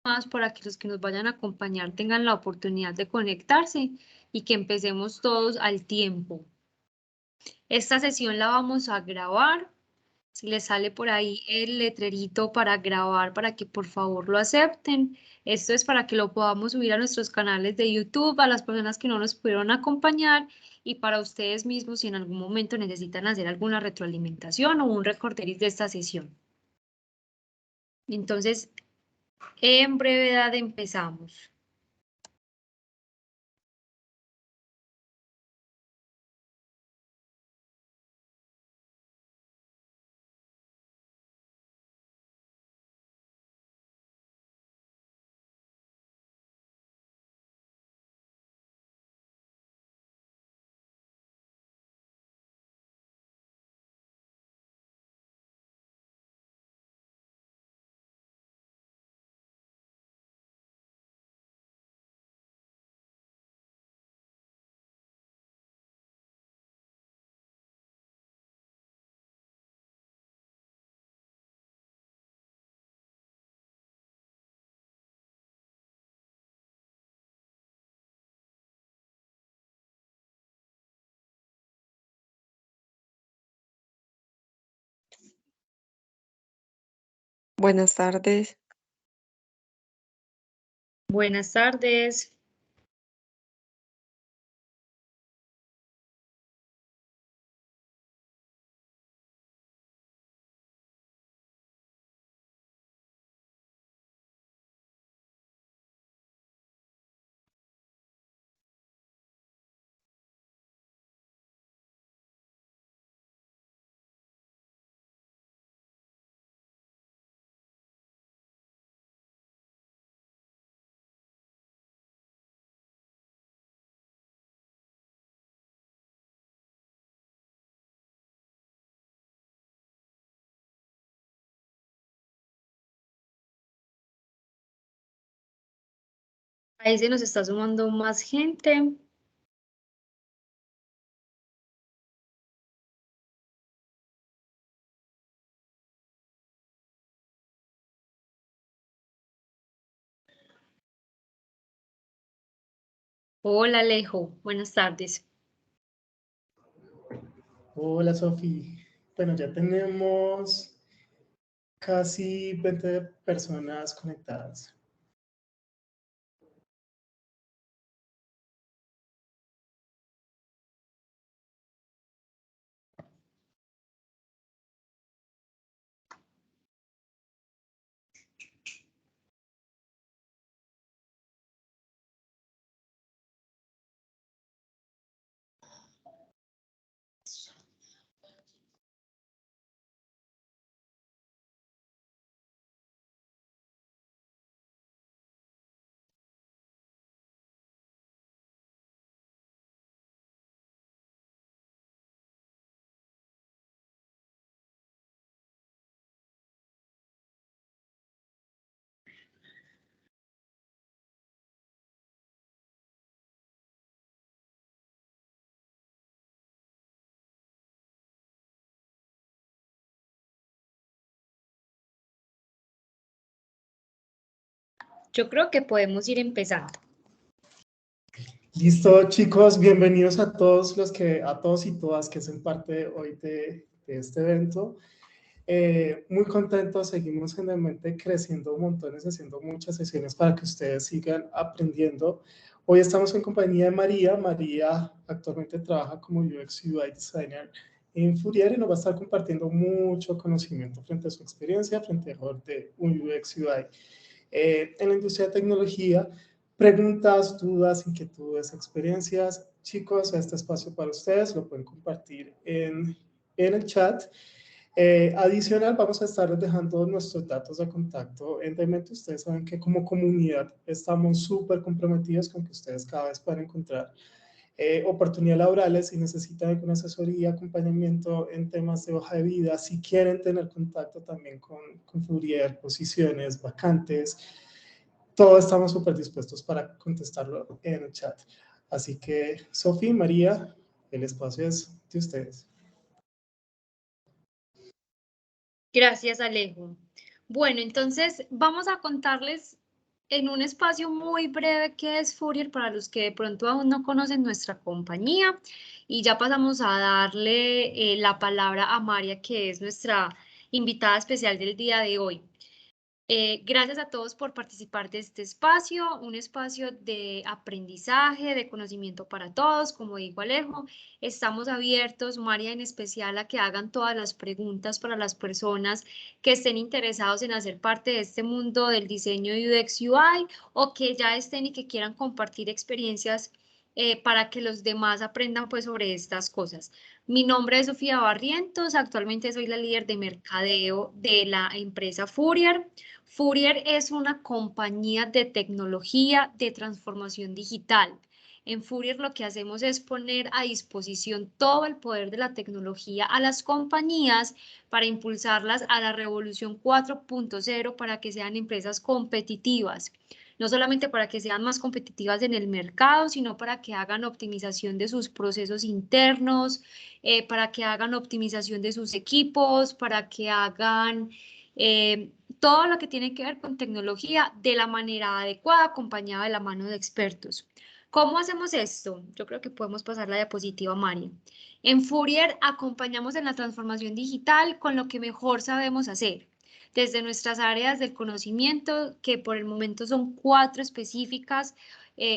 más para que los que nos vayan a acompañar tengan la oportunidad de conectarse y que empecemos todos al tiempo. Esta sesión la vamos a grabar. Si les sale por ahí el letrerito para grabar, para que por favor lo acepten. Esto es para que lo podamos subir a nuestros canales de YouTube, a las personas que no nos pudieron acompañar y para ustedes mismos si en algún momento necesitan hacer alguna retroalimentación o un recorderis de esta sesión. Entonces, en brevedad empezamos. Buenas tardes. Buenas tardes. Ahí se nos está sumando más gente. Hola Alejo, buenas tardes. Hola Sofi. Bueno, ya tenemos casi 20 personas conectadas. Yo creo que podemos ir empezando. Listo, chicos, bienvenidos a todos a todos y todas que hacen parte hoy de este evento. Muy contentos, seguimos en la mente creciendo montones, haciendo muchas sesiones para que ustedes sigan aprendiendo. Hoy estamos en compañía de María. María actualmente trabaja como UX UI Designer en Fourier y nos va a estar compartiendo mucho conocimiento frente a su experiencia, frente a un UX UI en la industria de tecnología. Preguntas, dudas, inquietudes, experiencias. Chicos, este espacio para ustedes lo pueden compartir en el chat. Adicional, vamos a estar dejando nuestros datos de contacto en Demente. Ustedes saben que como comunidad estamos súper comprometidos con que ustedes cada vez puedan encontrar oportunidades laborales. Si necesitan alguna asesoría, acompañamiento en temas de hoja de vida, si quieren tener contacto también con Fourier, posiciones, vacantes, todos estamos súper dispuestos para contestarlo en el chat. Así que, Sofía, María, el espacio es de ustedes. Gracias, Alejo. Bueno, entonces vamos a contarles en un espacio muy breve que es Fourier para los que de pronto aún no conocen nuestra compañía y ya pasamos a darle la palabra a María, que es nuestra invitada especial del día de hoy. Gracias a todos por participar de este espacio, un espacio de aprendizaje, de conocimiento para todos, como dijo Alejo. Estamos abiertos, María en especial, a que hagan todas las preguntas para las personas que estén interesados en hacer parte de este mundo del diseño UX UI o que ya estén y que quieran compartir experiencias para que los demás aprendan pues sobre estas cosas. Mi nombre es Sofía Barrientos, actualmente soy la líder de mercadeo de la empresa Fourier. Fourier es una compañía de tecnología de transformación digital. En Fourier lo que hacemos es poner a disposición todo el poder de la tecnología a las compañías para impulsarlas a la revolución 4.0 para que sean empresas competitivas. No solamente para que sean más competitivas en el mercado, sino para que hagan optimización de sus procesos internos, para que hagan optimización de sus equipos, para que hagan todo lo que tiene que ver con tecnología de la manera adecuada, acompañada de la mano de expertos. ¿Cómo hacemos esto? Yo creo que podemos pasar la diapositiva, Mari. En Fourier acompañamos en la transformación digital con lo que mejor sabemos hacer, desde nuestras áreas del conocimiento, que por el momento son 4 específicas,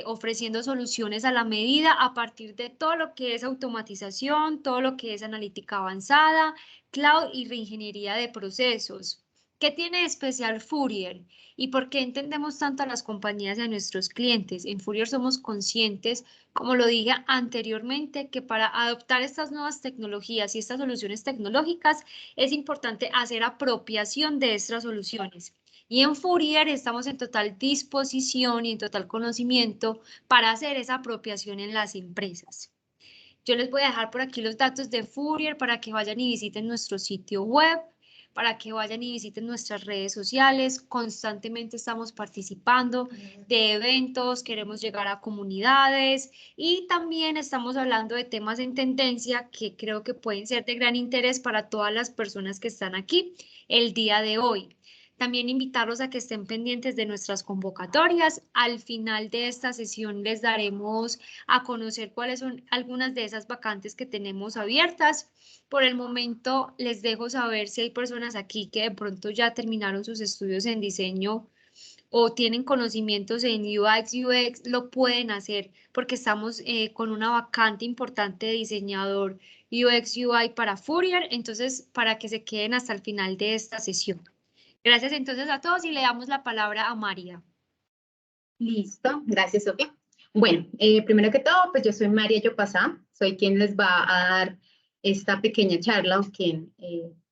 ofreciendo soluciones a la medida a partir de todo lo que es automatización, todo lo que es analítica avanzada, cloud y reingeniería de procesos. ¿Qué tiene de especial Fourier? ¿Y por qué entendemos tanto a las compañías y a nuestros clientes? En Fourier somos conscientes, como lo dije anteriormente, que para adoptar estas nuevas tecnologías y estas soluciones tecnológicas es importante hacer apropiación de estas soluciones. Y en Fourier estamos en total disposición y en total conocimiento para hacer esa apropiación en las empresas. Yo les voy a dejar por aquí los datos de Fourier para que vayan y visiten nuestro sitio web, para que vayan y visiten nuestras redes sociales. Constantemente estamos participando de eventos, queremos llegar a comunidades y también estamos hablando de temas en tendencia que creo que pueden ser de gran interés para todas las personas que están aquí el día de hoy. También invitarlos a que estén pendientes de nuestras convocatorias. Al final de esta sesión les daremos a conocer cuáles son algunas de esas vacantes que tenemos abiertas. Por el momento les dejo saber si hay personas aquí que de pronto ya terminaron sus estudios en diseño o tienen conocimientos en UX, UX, lo pueden hacer porque estamos con una vacante importante de diseñador UX, UI para Fourier, entonces para que se queden hasta el final de esta sesión. Gracias entonces a todos y le damos la palabra a María. Listo, gracias Sofía. Bueno, primero que todo, pues yo soy María Yopasá, soy quien les va a dar esta pequeña charla, o quien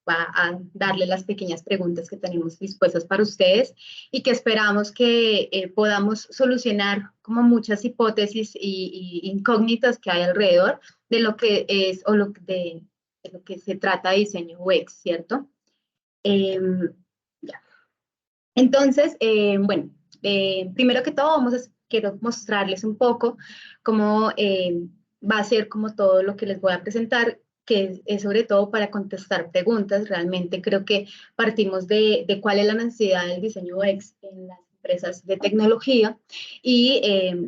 va a darle las pequeñas preguntas que tenemos dispuestas para ustedes y que esperamos que podamos solucionar como muchas hipótesis y incógnitas que hay alrededor de lo que es o de lo que se trata de diseño UX, ¿cierto? Ya. Entonces, bueno, primero que todo quiero mostrarles un poco cómo va a ser como todo lo que les voy a presentar, que es sobre todo para contestar preguntas. Realmente creo que partimos de cuál es la necesidad del diseño UX en las empresas de tecnología y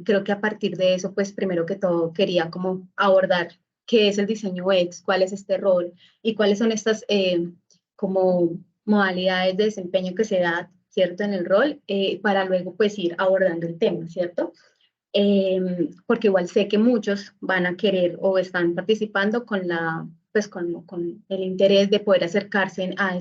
creo que a partir de eso, pues primero que todo quería como abordar qué es el diseño UX, cuál es este rol y cuáles son estas como modalidades de desempeño que se da, ¿cierto?, en el rol, para luego pues ir abordando el tema, ¿cierto? Porque igual sé que muchos van a querer o están participando con con el interés de poder acercarse a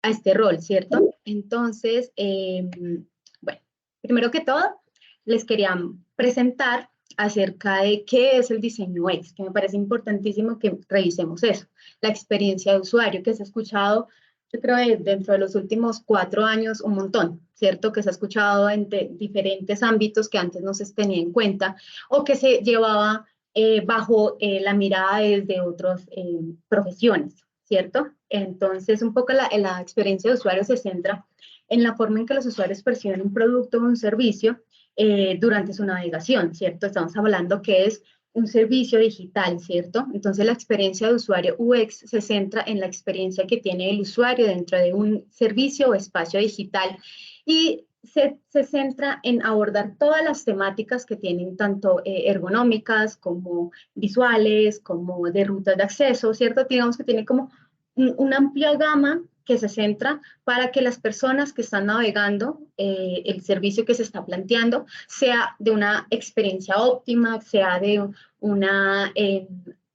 este rol, ¿cierto? Entonces, bueno, primero que todo, les quería presentar acerca de qué es el diseño UX, que me parece importantísimo que revisemos eso, la experiencia de usuario, que se ha escuchado, yo creo, dentro de los últimos 4 años un montón, ¿cierto? Que se ha escuchado en diferentes ámbitos que antes no se tenía en cuenta o que se llevaba bajo la mirada desde otras profesiones, ¿cierto? Entonces, un poco la experiencia de usuario se centra en la forma en que los usuarios perciben un producto o un servicio durante su navegación, ¿cierto? Estamos hablando que es un servicio digital, ¿cierto? Entonces, la experiencia de usuario UX se centra en la experiencia que tiene el usuario dentro de un servicio o espacio digital y se centra en abordar todas las temáticas que tienen tanto ergonómicas como visuales, como de rutas de acceso, ¿cierto? Digamos que tiene como una amplia gama que se centra para que las personas que están navegando el servicio que se está planteando sea de una experiencia óptima, sea de una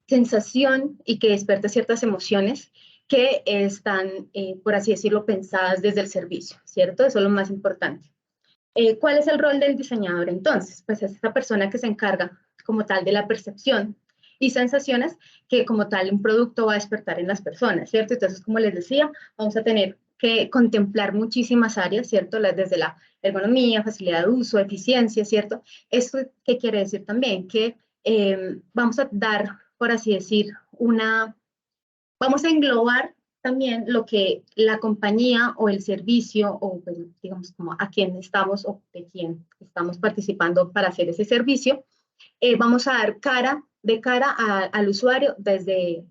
sensación y que despierte ciertas emociones que están, por así decirlo, pensadas desde el servicio, ¿cierto? Eso es lo más importante. ¿Cuál es el rol del diseñador entonces? Pues es esta persona que se encarga como tal de la percepción y sensaciones que como tal un producto va a despertar en las personas, ¿cierto? Entonces, como les decía, vamos a tener que contemplar muchísimas áreas, ¿cierto? Desde la ergonomía, facilidad de uso, eficiencia, ¿cierto? ¿Esto qué quiere decir también? Que vamos a dar, por así decir, vamos a englobar también lo que la compañía o el servicio o pues, digamos como a quién estamos o de quién estamos participando para hacer ese servicio, vamos a dar al usuario desde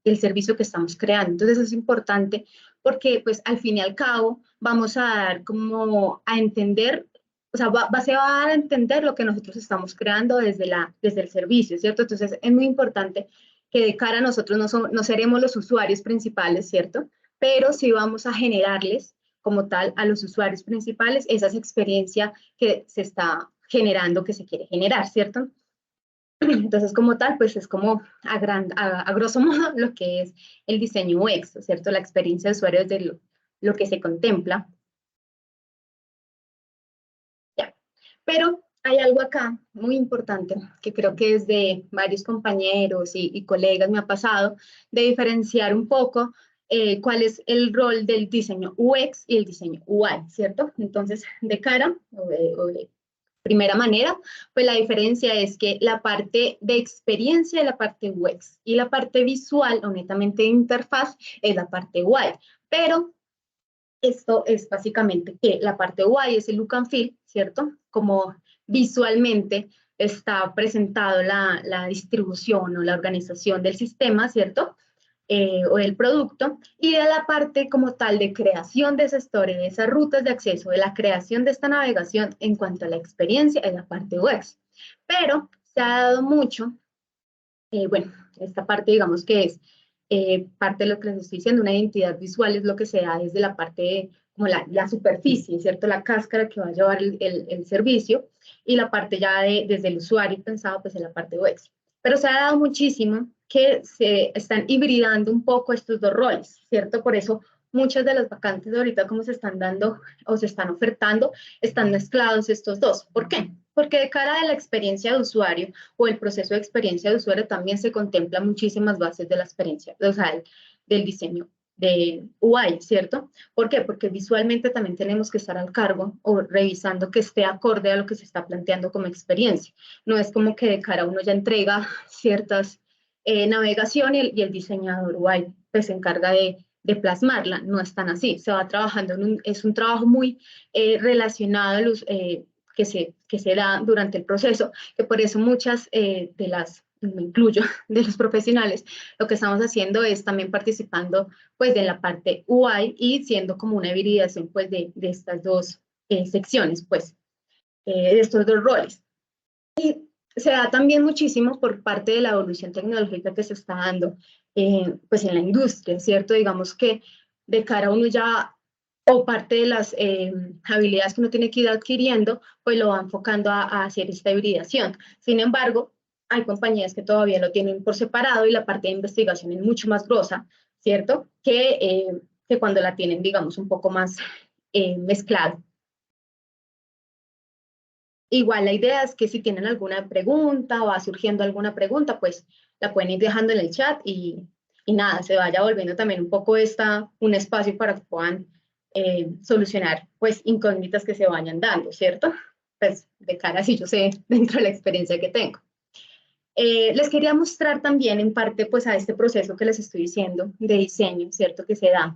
el servicio que estamos creando. Entonces es importante porque pues al fin y al cabo vamos a dar como a entender, o sea, se va a dar a entender lo que nosotros estamos creando desde el servicio, ¿cierto? Entonces es muy importante que de cara a nosotros no seremos los usuarios principales, ¿cierto? Pero sí vamos a generarles como tal a los usuarios principales esa experiencia que se está generando, que se quiere generar, ¿cierto? Entonces, como tal, pues es como a grosso modo lo que es el diseño UX, ¿cierto? La experiencia de usuario desde lo que se contempla. Ya. Pero hay algo acá muy importante que creo que desde varios compañeros y colegas me ha pasado de diferenciar un poco cuál es el rol del diseño UX y el diseño UI, ¿cierto? Entonces, de cara o de primera manera, pues la diferencia es que la parte de experiencia es la parte UX y la parte visual o netamente de interfaz es la parte UI. Pero esto es básicamente que la parte UI es el look and feel, ¿cierto? Como visualmente está presentado la distribución o la organización del sistema, ¿cierto? O del producto, y de la parte como tal de creación de esa historia, de esas rutas de acceso, de la creación de esta navegación en cuanto a la experiencia en la parte UX. Pero se ha dado mucho, bueno, esta parte digamos que es parte de lo que les estoy diciendo, una identidad visual es lo que se da desde la parte, como la superficie, ¿cierto? La cáscara que va a llevar el servicio, y la parte ya desde el usuario pensado, pues en la parte UX. Pero se ha dado muchísimo que se están hibridando un poco estos dos roles, ¿cierto? Por eso muchas de las vacantes de ahorita como se están dando o se están ofertando, están mezclados estos dos. ¿Por qué? Porque de cara a la experiencia de usuario o el proceso de experiencia de usuario también se contempla muchísimas bases de la experiencia, o sea, del diseño de UI, ¿cierto? ¿Por qué? Porque visualmente también tenemos que estar al cargo o revisando que esté acorde a lo que se está planteando como experiencia. No es como que de cara uno ya entrega ciertas navegación y el diseñador UI pues se encarga de plasmarla, no es tan así, se va trabajando, es un trabajo muy relacionado a los, que se da durante el proceso, que por eso muchas de las, me incluyo, de los profesionales, lo que estamos haciendo es también participando pues de la parte UI y siendo como una hibridación pues de estas dos secciones pues, de estos dos roles. Y se da también muchísimo por parte de la evolución tecnológica que se está dando pues en la industria, ¿cierto? Digamos que de cara a uno ya, o parte de las habilidades que uno tiene que ir adquiriendo, pues lo va enfocando a hacer esta hibridación. Sin embargo, hay compañías que todavía lo tienen por separado y la parte de investigación es mucho más grosa, ¿cierto? Que cuando la tienen, digamos, un poco más mezclado. Igual la idea es que si tienen alguna pregunta o va surgiendo alguna pregunta, pues la pueden ir dejando en el chat y nada, se vaya volviendo también un poco un espacio para que puedan solucionar pues incógnitas que se vayan dando, ¿cierto? Pues de cara si yo sé dentro de la experiencia que tengo. Les quería mostrar también en parte pues a este proceso que les estoy diciendo de diseño, ¿cierto? Que se da.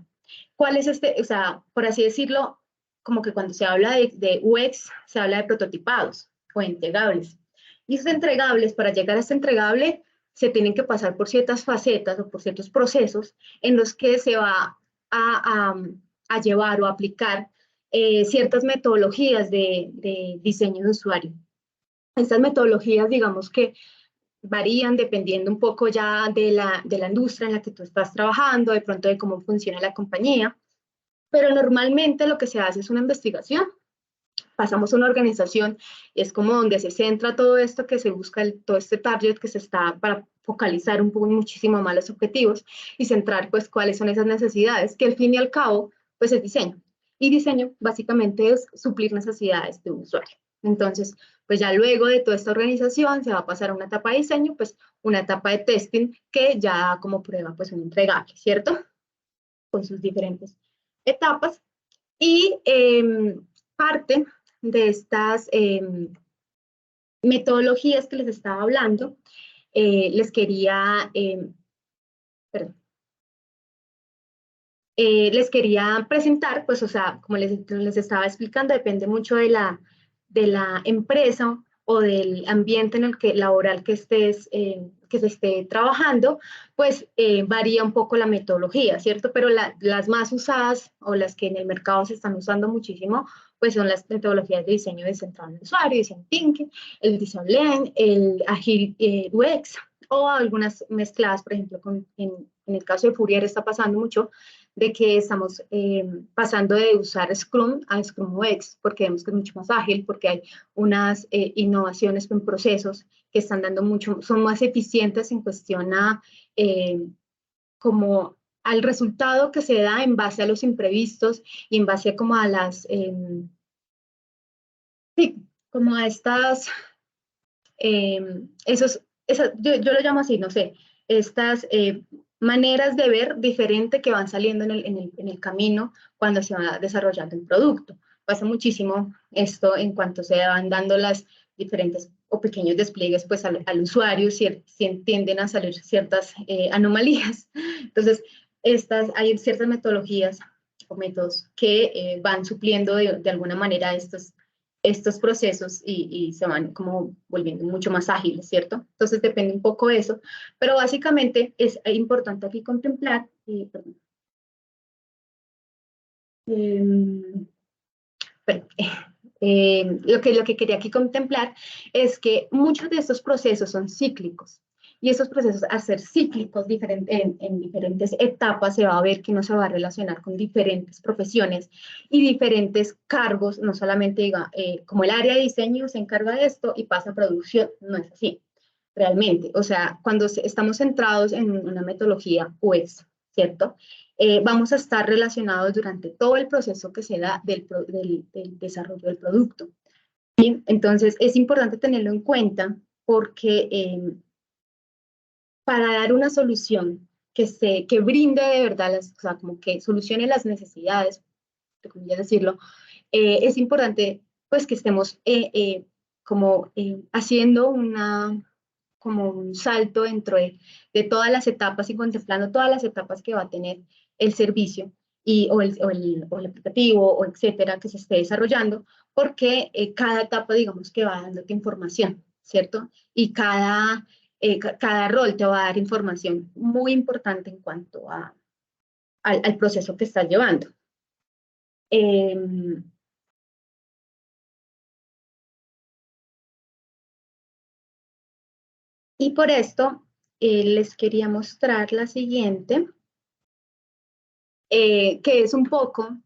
¿Cuál es o sea, por así decirlo, como que cuando se habla de UX, se habla de prototipados o entregables. Y esos entregables, para llegar a este entregable, se tienen que pasar por ciertas facetas o por ciertos procesos en los que se va a llevar o aplicar ciertas metodologías de diseño de usuario. Estas metodologías, digamos que varían dependiendo un poco ya de la industria en la que tú estás trabajando, de pronto de cómo funciona la compañía, pero normalmente lo que se hace es una investigación. Pasamos a una organización y es como donde se centra todo esto que se busca, todo este target que se está para focalizar un poco muchísimo más los objetivos y centrar pues cuáles son esas necesidades, que al fin y al cabo pues es diseño. Y diseño básicamente es suplir necesidades de un usuario. Entonces, pues ya luego de toda esta organización se va a pasar a una etapa de diseño, pues una etapa de testing que ya como prueba pues un entregable, ¿cierto? Con sus diferentes etapas. Y parte de estas metodologías que les estaba hablando, les quería presentar, pues, o sea, como les estaba explicando, depende mucho de la empresa o del ambiente en el que laboral que se esté trabajando, pues varía un poco la metodología, ¿cierto? Pero las más usadas o las que en el mercado se están usando muchísimo, pues son las metodologías de diseño centrado en el usuario, Design Thinking, el Design Blend, el Agile UX, o algunas mezcladas, por ejemplo, en el caso de Fourier está pasando mucho, de que estamos pasando de usar Scrum a Scrum UX, porque vemos que es mucho más ágil, porque hay unas innovaciones en procesos que están dando son más eficientes en cuestión a como al resultado que se da en base a los imprevistos y en base como a las, sí, como a estas, yo lo llamo así, no sé, estas maneras de ver diferente que van saliendo en el camino cuando se va desarrollando un producto. Pasa muchísimo esto en cuanto se van dando las diferentes o pequeños despliegues pues al usuario, si tienden a salir ciertas anomalías. Entonces, hay ciertas metodologías o métodos que van supliendo de alguna manera estos procesos y se van como volviendo mucho más ágiles, ¿cierto? Entonces depende un poco de eso, pero básicamente es importante aquí contemplar, lo que quería aquí contemplar es que muchos de estos procesos son cíclicos. Y esos procesos, al ser cíclicos en diferentes etapas, se va a ver que no se va a relacionar con diferentes profesiones y diferentes cargos, no solamente diga, como el área de diseño se encarga de esto y pasa a producción, no es así, realmente. O sea, cuando estamos centrados en una metodología UX, ¿cierto? Vamos a estar relacionados durante todo el proceso que se da del desarrollo del producto. ¿Sí? Entonces, es importante tenerlo en cuenta porque para dar una solución que brinde de verdad, o sea, como que solucione las necesidades, como ya decirlo, es importante pues que estemos haciendo como un salto dentro de todas las etapas y contemplando todas las etapas que va a tener el servicio o el aplicativo o etcétera que se esté desarrollando, porque cada etapa digamos que va dándote información, ¿cierto? Y cada rol te va a dar información muy importante en cuanto al proceso que estás llevando. Y por esto les quería mostrar la siguiente, que es un poco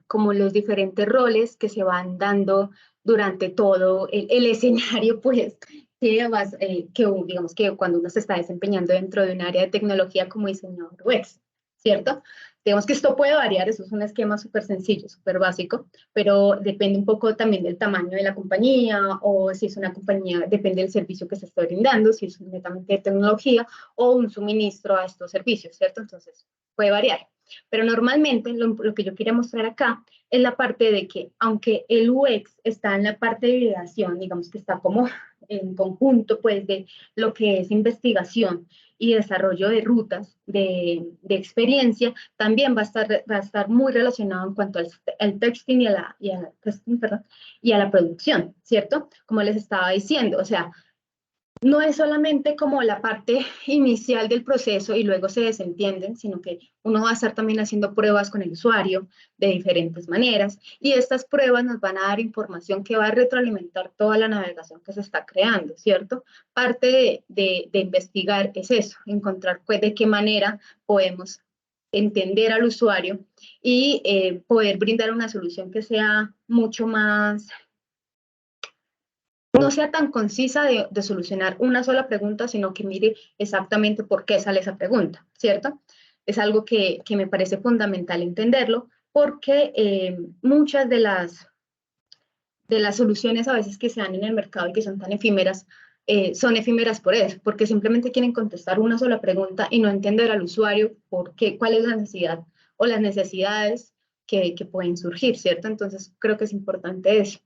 como los diferentes roles que se van dando durante todo el escenario, pues, digamos que cuando uno se está desempeñando dentro de un área de tecnología como diseñador UX, ¿cierto? Digamos que esto puede variar, eso es un esquema súper sencillo, súper básico, pero depende un poco también del tamaño de la compañía o si es una compañía, depende del servicio que se está brindando, si es netamente de tecnología o un suministro a estos servicios, ¿cierto? Entonces, puede variar. Pero normalmente lo que yo quería mostrar acá es la parte de que, aunque el UX está en la parte de ideación, digamos que está como en conjunto, pues, de lo que es investigación y desarrollo de rutas de experiencia, también va a estar muy relacionado en cuanto al texting y a la producción, ¿cierto? Como les estaba diciendo, o sea, no es solamente como la parte inicial del proceso y luego se desentienden, sino que uno va a estar también haciendo pruebas con el usuario de diferentes maneras y estas pruebas nos van a dar información que va a retroalimentar toda la navegación que se está creando, ¿cierto? Parte de investigar es eso, encontrar pues, de qué manera podemos entender al usuario y poder brindar una solución que sea mucho más no sea tan concisa de solucionar una sola pregunta, sino que mire exactamente por qué sale esa pregunta, ¿cierto? Es algo que me parece fundamental entenderlo, porque muchas de las soluciones a veces que se dan en el mercado y que son efímeras por eso, porque simplemente quieren contestar una sola pregunta y no entender al usuario por qué, cuál es la necesidad o las necesidades que pueden surgir, ¿cierto? Entonces creo que es importante eso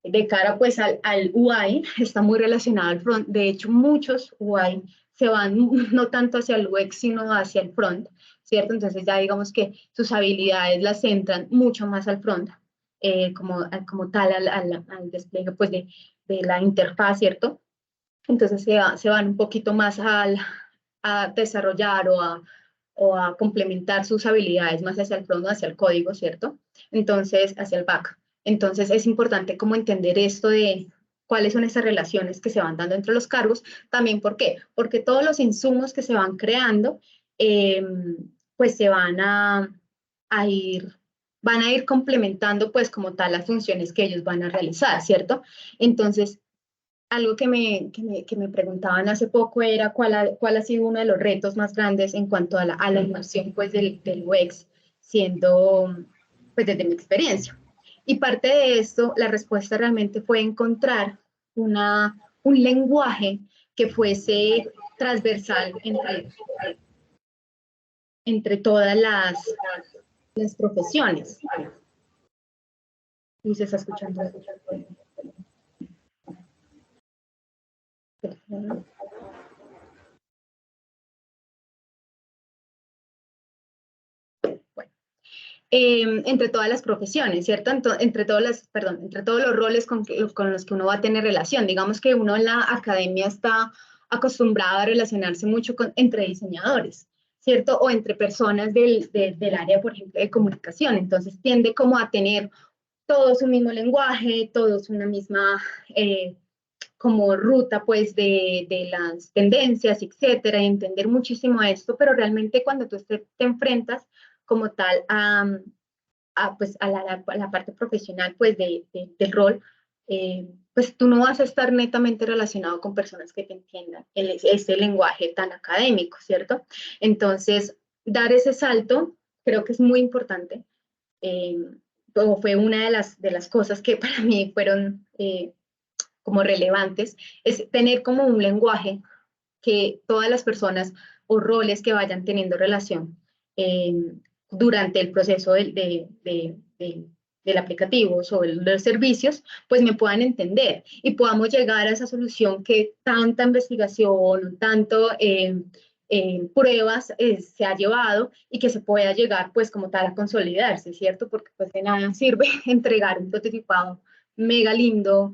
de cara pues al UI, está muy relacionado al front. De hecho, muchos UI se van no tanto hacia el UX, sino hacia el front, ¿cierto? Entonces ya digamos que sus habilidades las centran mucho más al front, como tal al despliegue pues de la interfaz, ¿cierto? Entonces se van un poquito más a desarrollar o a complementar sus habilidades más hacia el front o hacia el código, ¿cierto? Entonces, hacia el back. Entonces, es importante como entender esto de cuáles son esas relaciones que se van dando entre los cargos. También, ¿por qué? Porque todos los insumos que se van creando, pues se van a ir complementando, pues como tal, las funciones que ellos van a realizar, ¿cierto? Entonces, algo que me preguntaban hace poco era cuál ha sido uno de los retos más grandes en cuanto a la inmersión pues, del UX, siendo pues desde mi experiencia. Y parte de esto, la respuesta realmente fue encontrar un lenguaje que fuese transversal entre todas las profesiones. Y se está escuchando. Entre todas las profesiones, ¿cierto? Entre todos los roles con los que uno va a tener relación. Digamos que uno en la academia está acostumbrado a relacionarse mucho entre diseñadores, ¿cierto? O entre personas del área, por ejemplo, de comunicación. Entonces tiende como a tener todos un mismo lenguaje, todos una misma como ruta pues de las tendencias, etcétera, y entender muchísimo esto, pero realmente cuando tú te enfrentas como tal pues, a la parte profesional pues del rol, pues tú no vas a estar netamente relacionado con personas que te entiendan ese lenguaje tan académico, ¿cierto? Entonces, dar ese salto creo que es muy importante. Eh, o fue una de las cosas que para mí fueron como relevantes, es tener como un lenguaje que todas las personas o roles que vayan teniendo relación eh, durante el proceso del aplicativo o de los servicios, pues me puedan entender y podamos llegar a esa solución que tanta investigación, tanto pruebas se ha llevado y que se pueda llegar pues como tal a consolidarse, ¿cierto? Porque pues de nada sirve entregar un prototipado mega lindo,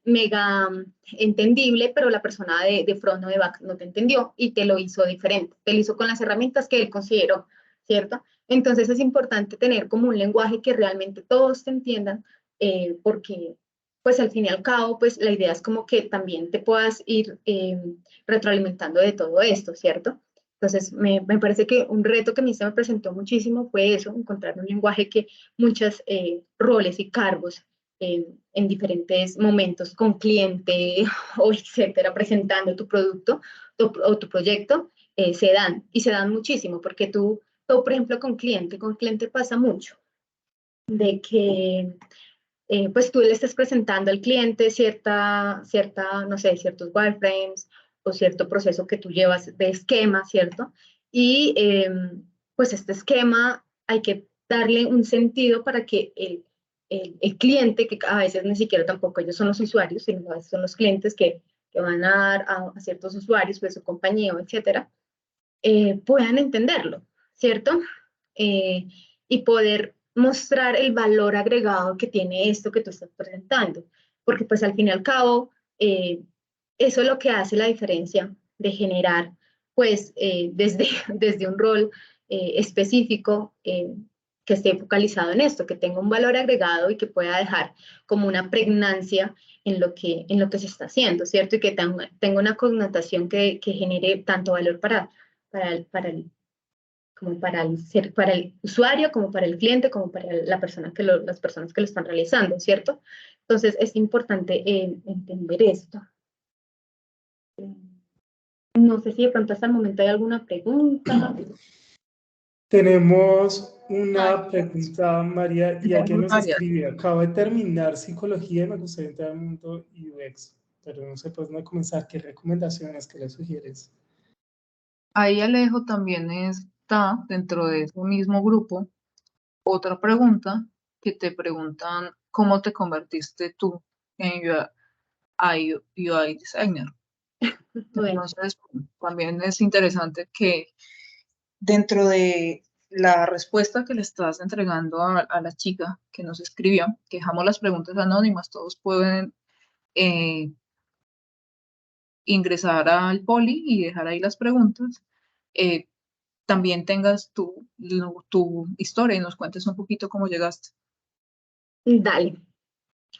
mega entendible, pero la persona de front o de back no te entendió y te lo hizo diferente, te lo hizo con las herramientas que él consideró, ¿cierto? Entonces es importante tener como un lenguaje que realmente todos te entiendan, porque pues al fin y al cabo, pues la idea es como que también te puedas ir retroalimentando de todo esto, ¿cierto? Entonces, me parece que un reto que a mí se me presentó muchísimo fue eso, encontrar un lenguaje que muchos roles y cargos en diferentes momentos con cliente o etcétera, presentando tu producto o tu proyecto, se dan y se dan muchísimo porque tú, por ejemplo, con cliente pasa mucho de que pues tú le estés presentando al cliente no sé, ciertos wireframes o cierto proceso que tú llevas de esquema, ¿cierto? Y pues este esquema hay que darle un sentido para que el cliente, que a veces ni siquiera tampoco ellos son los usuarios, sino a veces son los clientes que van a dar a ciertos usuarios, pues su compañía, etcétera, puedan entenderlo, ¿cierto? Y poder mostrar el valor agregado que tiene esto que tú estás presentando, porque pues al fin y al cabo, eso es lo que hace la diferencia de generar, pues, desde un rol específico que esté focalizado en esto, que tenga un valor agregado y que pueda dejar como una pregnancia en lo que se está haciendo, ¿cierto? Y que tenga una connotación que genere tanto valor como para el usuario, como para el cliente, como para la persona las personas que lo están realizando, ¿cierto? Entonces es importante entender esto. No sé si de pronto hasta el momento hay alguna pregunta. Tenemos una pregunta, María, y alguien nos María. escribe, acabo de terminar psicología y me gustaría entrar al mundo UX, pero no sé pues no comenzar, ¿qué recomendaciones, qué le sugieres? Ahí Alejo también está dentro de ese mismo grupo otra pregunta que te preguntan cómo te convertiste tú en UI designer. Bueno, Entonces, también es interesante que dentro de la respuesta que le estás entregando a la chica que nos escribió, que dejamos las preguntas anónimas, todos pueden ingresar al Poli y dejar ahí las preguntas. También tengas tu historia y nos cuentes un poquito cómo llegaste. dale.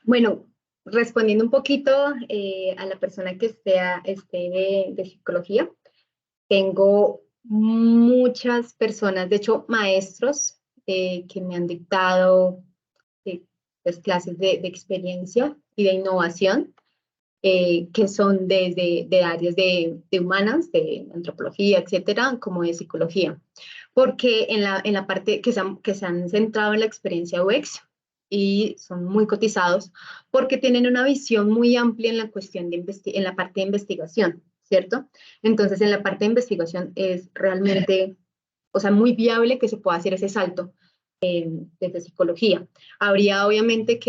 Bueno, respondiendo un poquito a la persona que esté de psicología, tengo muchas personas, de hecho, maestros que me han dictado pues, clases de experiencia y de innovación, que son de áreas de humanas, de antropología, etcétera, como de psicología. Porque en la parte que se han centrado en la experiencia UX y son muy cotizados porque tienen una visión muy amplia en la cuestión en la parte de investigación, ¿cierto? Entonces, en la parte de investigación es realmente, o sea, muy viable que se pueda hacer ese salto desde psicología. Habría obviamente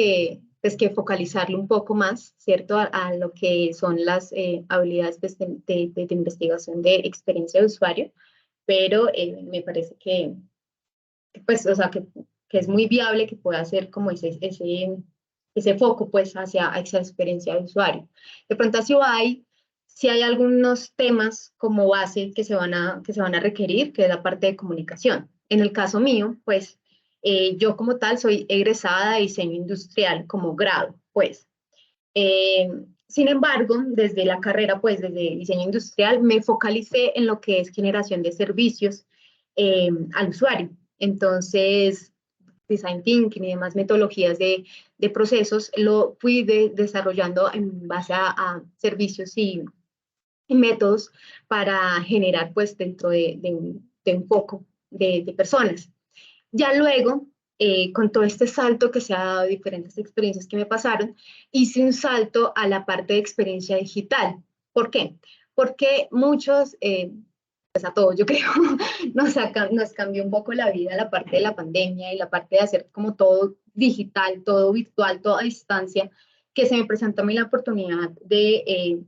pues, que focalizarlo un poco más, ¿cierto? A lo que son las habilidades pues, de investigación de experiencia de usuario, pero me parece pues, o sea, que es muy viable que pueda ser como ese foco pues hacia esa experiencia de usuario. De pronto así si hay algunos temas como base que se van a requerir, que es la parte de comunicación. En el caso mío, pues yo como tal soy egresada de diseño industrial como grado, pues. Sin embargo, desde la carrera, pues desde diseño industrial, me focalicé en lo que es generación de servicios al usuario. Entonces, design thinking y demás metodologías de procesos lo fui desarrollando en base a servicios y métodos para generar pues dentro de un foco de personas. Ya luego, con todo este salto que se ha dado, diferentes experiencias que me pasaron, hice un salto a la parte de experiencia digital. ¿Por qué? Porque muchos, pues a todos yo creo, nos cambió un poco la vida la parte de la pandemia y la parte de hacer como todo digital, todo virtual, todo a distancia, que se me presentó a mí la oportunidad de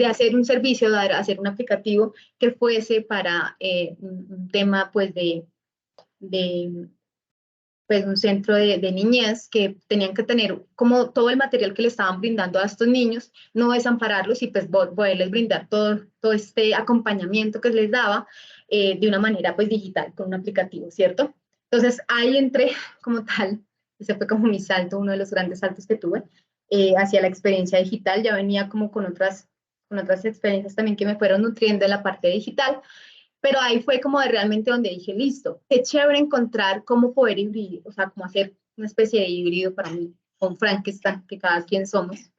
hacer un servicio, de hacer un aplicativo que fuese para un tema pues de pues un centro de niñez que tenían que tener como todo el material que le estaban brindando a estos niños, no desampararlos y pues poderles brindar todo este acompañamiento que les daba de una manera pues digital, con un aplicativo, ¿cierto? Entonces ahí entré como tal, ese fue como mi salto, uno de los grandes saltos que tuve hacia la experiencia digital, ya venía como con otras experiencias también que me fueron nutriendo en la parte digital, pero ahí fue como realmente donde dije, listo, qué chévere encontrar cómo poder híbrido, o sea, cómo hacer una especie de híbrido para mí, con Frankenstein, que cada quien somos,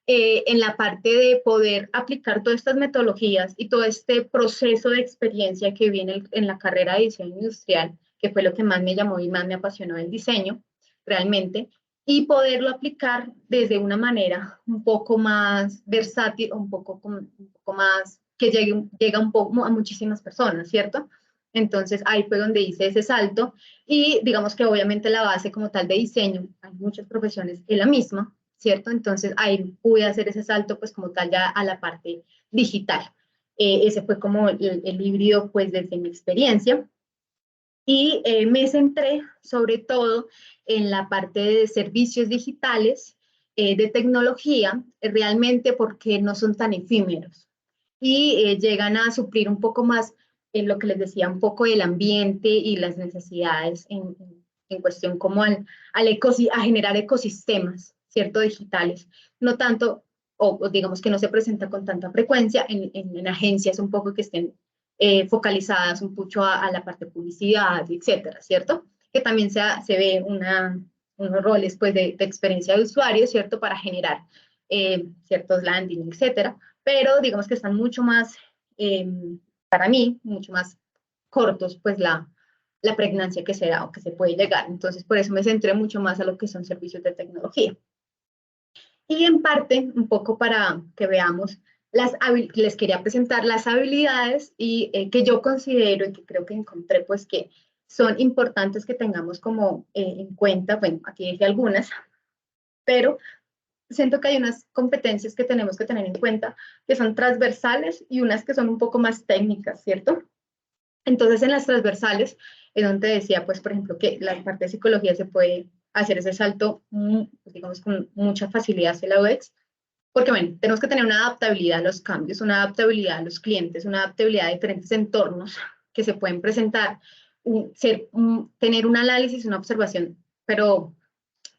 en la parte de poder aplicar todas estas metodologías y todo este proceso de experiencia que viene en la carrera de diseño industrial, que fue lo que más me llamó y más me apasionó del diseño, realmente, y poderlo aplicar desde una manera un poco más versátil, un poco más que llega un poco a muchísimas personas, ¿cierto? Entonces ahí fue donde hice ese salto y digamos que obviamente la base como tal de diseño, hay muchas profesiones, es la misma, ¿cierto? Entonces ahí pude hacer ese salto pues como tal ya a la parte digital. Ese fue como el híbrido pues desde mi experiencia. Y me centré sobre todo en la parte de servicios digitales de tecnología, realmente porque no son tan efímeros y llegan a suplir un poco más en lo que les decía, un poco del ambiente y las necesidades en cuestión como a generar ecosistemas, ¿cierto? Digitales, no tanto, o digamos que no se presenta con tanta frecuencia en agencias un poco que estén focalizadas un poco a la parte de publicidad, etcétera, ¿cierto? Que también se ve unos roles pues de experiencia de usuario, ¿cierto? Para generar ciertos landing, etcétera, pero digamos que están mucho más, para mí, mucho más cortos, pues la pregnancia que se da o que se puede llegar. Entonces, por eso me centré mucho más a lo que son servicios de tecnología. Y en parte, un poco para que veamos, les quería presentar las habilidades y que yo considero y que creo que encontré, pues que son importantes que tengamos como en cuenta. Bueno, aquí dije algunas, pero siento que hay unas competencias que tenemos que tener en cuenta que son transversales y unas que son un poco más técnicas, ¿cierto? Entonces, en las transversales, es donde decía, pues, por ejemplo, que la parte de psicología se puede hacer ese salto, digamos, con mucha facilidad hacia la UX, porque, bueno, tenemos que tener una adaptabilidad a los cambios, una adaptabilidad a los clientes, una adaptabilidad a diferentes entornos que se pueden presentar, tener un análisis, una observación, pero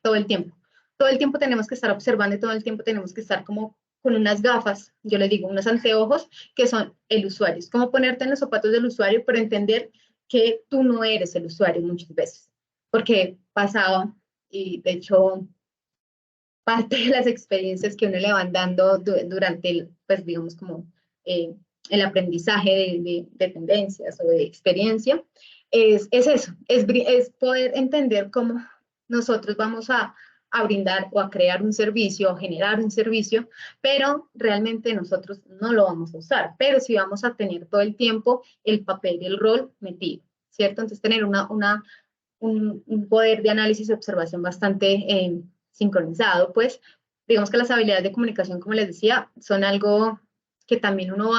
todo el tiempo. Todo el tiempo tenemos que estar observando y todo el tiempo tenemos que estar como con unas gafas, yo les digo, unos anteojos que son el usuario. Es como ponerte en los zapatos del usuario, pero entender que tú no eres el usuario muchas veces. Porque pasaba, y de hecho, parte de las experiencias que uno le van dando durante el, pues digamos como el aprendizaje de tendencias o de experiencia, es eso, es poder entender cómo nosotros vamos a brindar o a crear un servicio o generar un servicio, pero realmente nosotros no lo vamos a usar, pero sí vamos a tener todo el tiempo el papel y el rol metido, ¿cierto? Entonces tener un poder de análisis y observación bastante sincronizado, pues digamos que las habilidades de comunicación, como les decía, son algo que también uno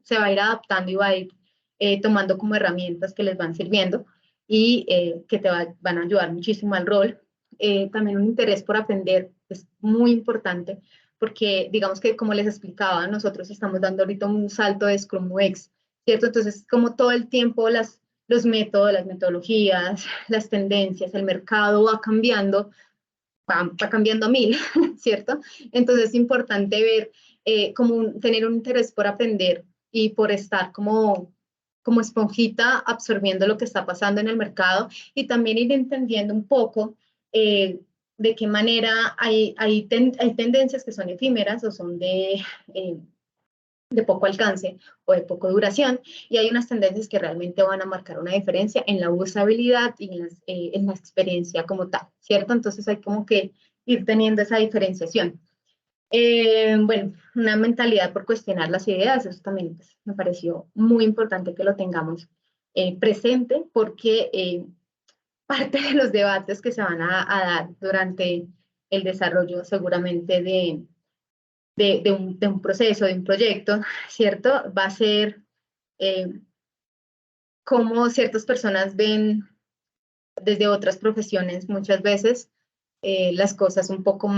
se va a ir adaptando y va a ir tomando como herramientas que les van sirviendo y que van a ayudar muchísimo al rol. También un interés por aprender es muy importante porque digamos que como les explicaba, nosotros estamos dando ahorita un salto de Scrum UX, ¿cierto? Entonces como todo el tiempo los métodos, las metodologías, las tendencias, el mercado va cambiando, va cambiando a mil, ¿cierto? Entonces es importante ver, tener un interés por aprender y por estar como esponjita absorbiendo lo que está pasando en el mercado y también ir entendiendo un poco de qué manera hay tendencias que son efímeras o son de poco alcance o de poca duración, y hay unas tendencias que realmente van a marcar una diferencia en la usabilidad y en la experiencia como tal, ¿cierto? Entonces hay como que ir teniendo esa diferenciación. Bueno, una mentalidad por cuestionar las ideas, eso también pues, me pareció muy importante que lo tengamos presente, porque parte de los debates que se van a dar durante el desarrollo seguramente de un proceso, de un proyecto, ¿cierto? Va a ser cómo ciertas personas ven desde otras profesiones muchas veces las cosas un poco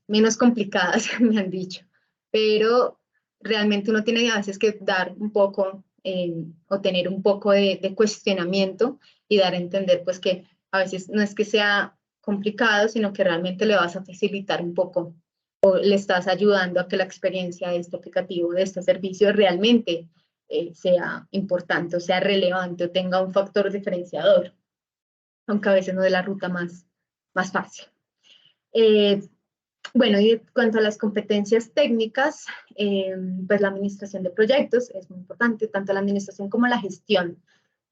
menos complicadas, me han dicho, pero realmente uno tiene a veces que dar un poco o tener un poco de cuestionamiento y dar a entender pues que a veces no es que sea complicado, sino que realmente le vas a facilitar un poco o le estás ayudando a que la experiencia de este aplicativo, de este servicio realmente sea importante o sea relevante o tenga un factor diferenciador, aunque a veces no de la ruta más fácil. Bueno, y en cuanto a las competencias técnicas, pues la administración de proyectos es muy importante, tanto la administración como la gestión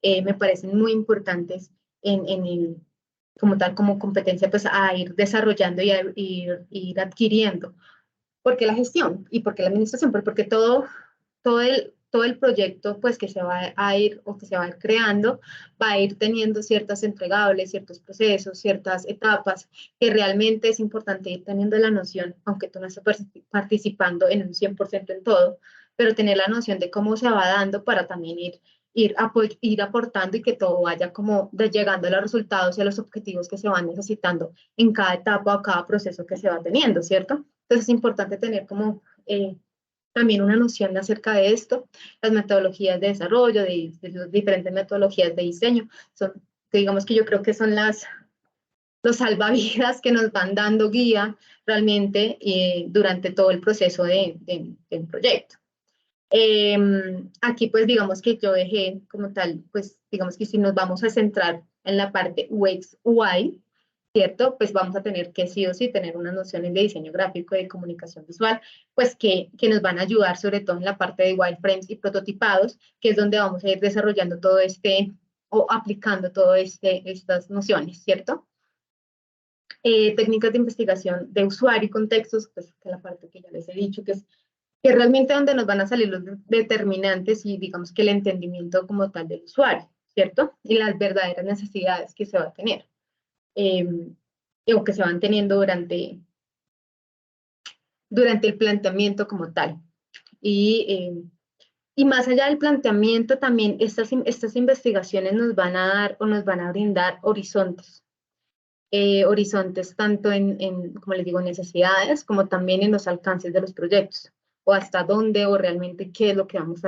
me parecen muy importantes como tal, como competencia, pues a ir desarrollando y a ir adquiriendo. ¿Por qué la gestión? ¿Y por qué la administración? Pues porque todo el proyecto pues que se va a ir o que se va a ir creando va a ir teniendo ciertas entregables, ciertos procesos, ciertas etapas que realmente es importante ir teniendo la noción, aunque tú no estés participando en un 100% en todo, pero tener la noción de cómo se va dando para también ir ir aportando y que todo vaya como llegando a los resultados y a los objetivos que se van necesitando en cada etapa o cada proceso que se va teniendo, ¿cierto? Entonces es importante tener como también una noción acerca de esto. Las metodologías de desarrollo, de las diferentes metodologías de diseño, son, digamos que yo creo que son los salvavidas que nos van dando guía realmente durante todo el proceso del proyecto. Aquí pues digamos que yo dejé como tal, pues digamos que si nos vamos a centrar en la parte UX UI, ¿cierto? Pues vamos a tener que sí o sí tener unas nociones de diseño gráfico y de comunicación visual, pues que nos van a ayudar sobre todo en la parte de wireframes y prototipados, que es donde vamos a ir desarrollando todo o aplicando todas estas nociones, ¿cierto? Técnicas de investigación de usuario y contextos, pues que la parte que ya les he dicho, que es que realmente donde nos van a salir los determinantes y digamos que el entendimiento como tal del usuario, ¿cierto? Y las verdaderas necesidades que se va a tener, o que se van teniendo durante el planteamiento como tal. Y más allá del planteamiento, también estas investigaciones nos van a dar o nos van a brindar horizontes. Horizontes tanto como les digo, necesidades, como también en los alcances de los proyectos, o hasta dónde o realmente qué es lo que vamos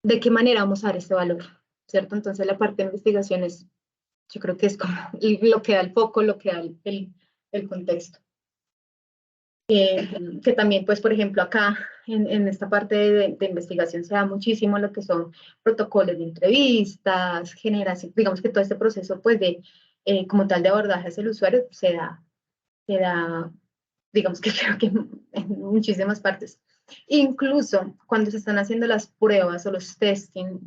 de qué manera vamos a dar este valor, ¿cierto? Entonces la parte de investigación yo creo que es como lo que da el foco, lo que da el contexto. Que también, pues, por ejemplo, acá en esta parte de investigación se da muchísimo lo que son protocolos de entrevistas, generación, digamos que todo este proceso, pues, como tal de abordaje hacia el usuario se da, digamos que creo que en muchísimas partes. Incluso cuando se están haciendo las pruebas o los testing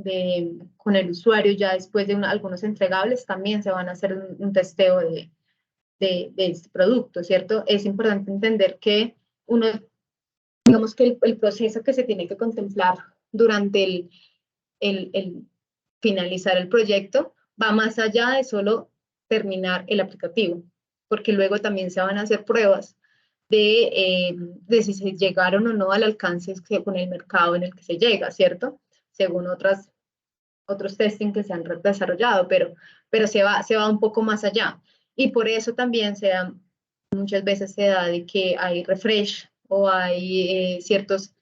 con el usuario, ya después de algunos entregables, también se van a hacer un testeo de este producto, ¿cierto? Es importante entender que digamos que el proceso que se tiene que contemplar durante el finalizar el proyecto va más allá de solo terminar el aplicativo, porque luego también se van a hacer pruebas de si se llegaron o no al alcance con el mercado en el que se llega, ¿cierto? Según otros testing que se han desarrollado, pero se va un poco más allá. Y por eso también muchas veces se da de que hay refresh o hay ciertas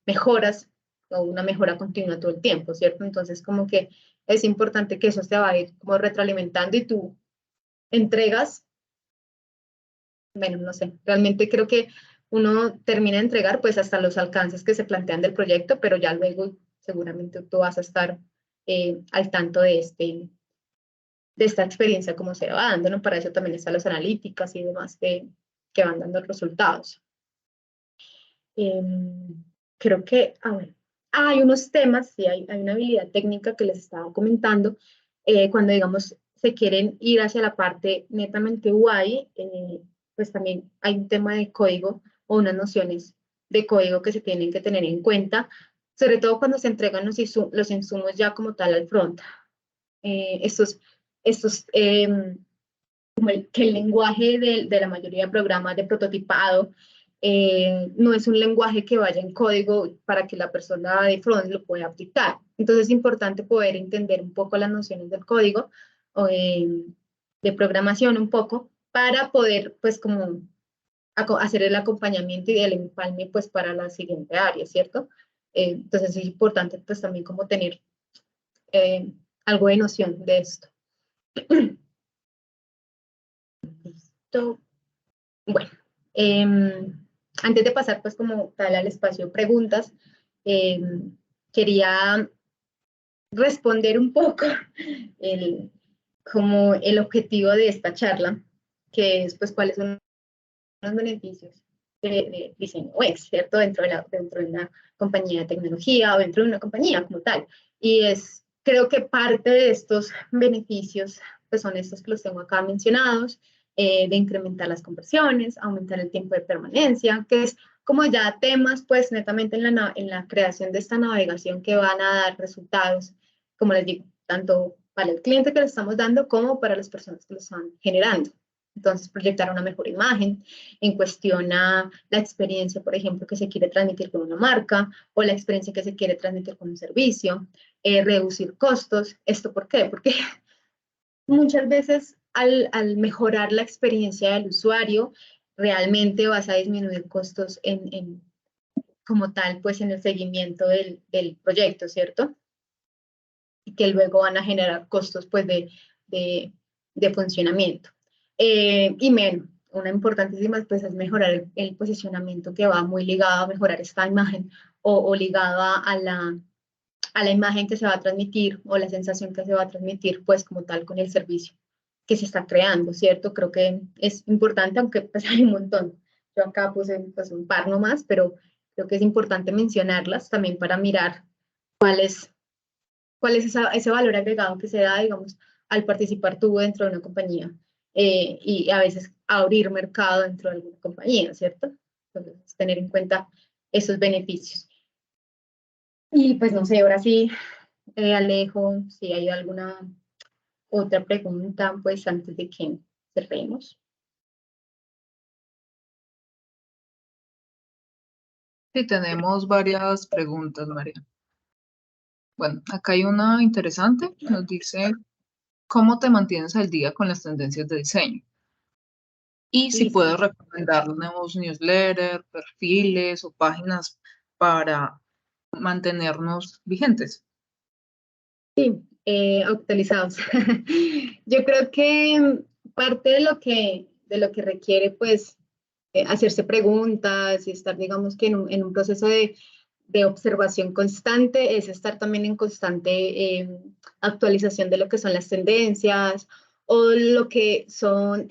mejoras o una mejora continua todo el tiempo, ¿cierto? Entonces como que es importante que eso se va a ir como retroalimentando y tú entregas, bueno, no sé, realmente creo que uno termina de entregar pues hasta los alcances que se plantean del proyecto, pero ya luego seguramente tú vas a estar al tanto de esta experiencia como se va dando, ¿no? Para eso también están las analíticas y demás que van dando resultados. Creo que, bueno, hay unos temas, sí, hay una habilidad técnica que les estaba comentando, cuando digamos se quieren ir hacia la parte netamente UI, pues también hay un tema de código o unas nociones de código que se tienen que tener en cuenta, sobre todo cuando se entregan los insumos ya como tal al front. Como que el lenguaje de la mayoría de programas de prototipado no es un lenguaje que vaya en código para que la persona de front lo pueda aplicar. Entonces es importante poder entender un poco las nociones del código o de programación un poco para poder pues como hacer el acompañamiento y el empalme pues para la siguiente área, ¿cierto? Entonces es importante pues también como tener algo de noción de esto. Listo. Bueno, antes de pasar pues como tal al espacio de preguntas, quería responder un poco como el objetivo de esta charla, que es pues cuáles son los beneficios de diseño UX, ¿cierto? Dentro de una compañía de tecnología o dentro de una compañía como tal. Y creo que parte de estos beneficios pues son estos que los tengo acá mencionados, de incrementar las conversiones, aumentar el tiempo de permanencia, que es como ya temas pues netamente en la creación de esta navegación que van a dar resultados, como les digo, tanto para el cliente que le estamos dando como para las personas que lo están generando. Entonces, proyectar una mejor imagen en cuestión a la experiencia, por ejemplo, que se quiere transmitir con una marca o la experiencia que se quiere transmitir con un servicio, reducir costos. ¿Esto por qué? Porque muchas veces al mejorar la experiencia del usuario, realmente vas a disminuir costos como tal, pues en el seguimiento del proyecto, ¿cierto? Y que luego van a generar costos, pues, de funcionamiento. Y menos, una importantísima, pues, es mejorar el posicionamiento, que va muy ligado a mejorar esta imagen o ligado a la imagen que se va a transmitir o la sensación que se va a transmitir, pues, como tal, con el servicio que se está creando, ¿cierto? Creo que es importante, aunque pues hay un montón. Yo acá puse pues, un par nomás, pero creo que es importante mencionarlas también para mirar cuál es ese valor agregado que se da, digamos, al participar tú dentro de una compañía y a veces abrir mercado dentro de alguna compañía, ¿cierto? Entonces, tener en cuenta esos beneficios. Y pues no sé, ahora sí, Alejo, si hay alguna otra pregunta, pues antes de que cerremos. Sí, tenemos varias preguntas, María. Bueno, acá hay una interesante. Nos dice, ¿cómo te mantienes al día con las tendencias de diseño? Y si Sí, puedes recomendar nuevos newsletters, perfiles o páginas para mantenernos vigentes. sí, actualizados. Yo creo que parte de lo que requiere, pues, hacerse preguntas y estar, digamos, que en un proceso de observación constante, es estar también en constante actualización de lo que son las tendencias o lo que son,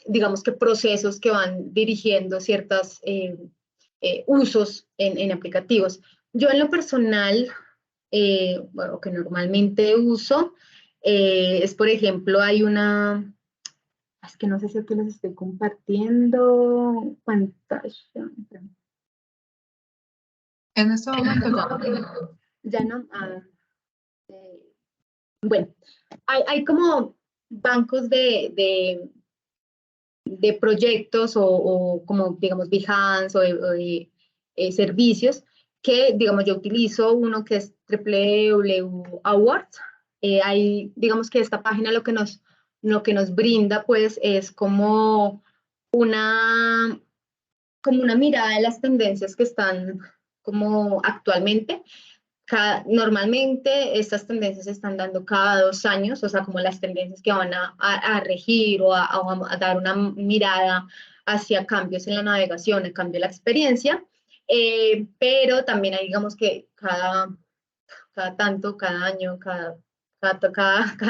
digamos, que procesos que van dirigiendo ciertos usos en aplicativos. Yo en lo personal, bueno, que normalmente uso, es, por ejemplo, hay una, es que no sé si aquí les estoy compartiendo pantalla. En este momento ya no. Ya no. Bueno, hay como bancos de proyectos o como, digamos, Behance o servicios que, digamos, yo utilizo uno que es WW Awards. Ahí, digamos que esta página lo que nos brinda, pues, es como una mirada de las tendencias que están como actualmente. Normalmente estas tendencias se están dando cada 2 años, o sea, como las tendencias que van a regir o a dar una mirada hacia cambios en la navegación, el cambio de la experiencia, pero también hay, digamos que cada año, cada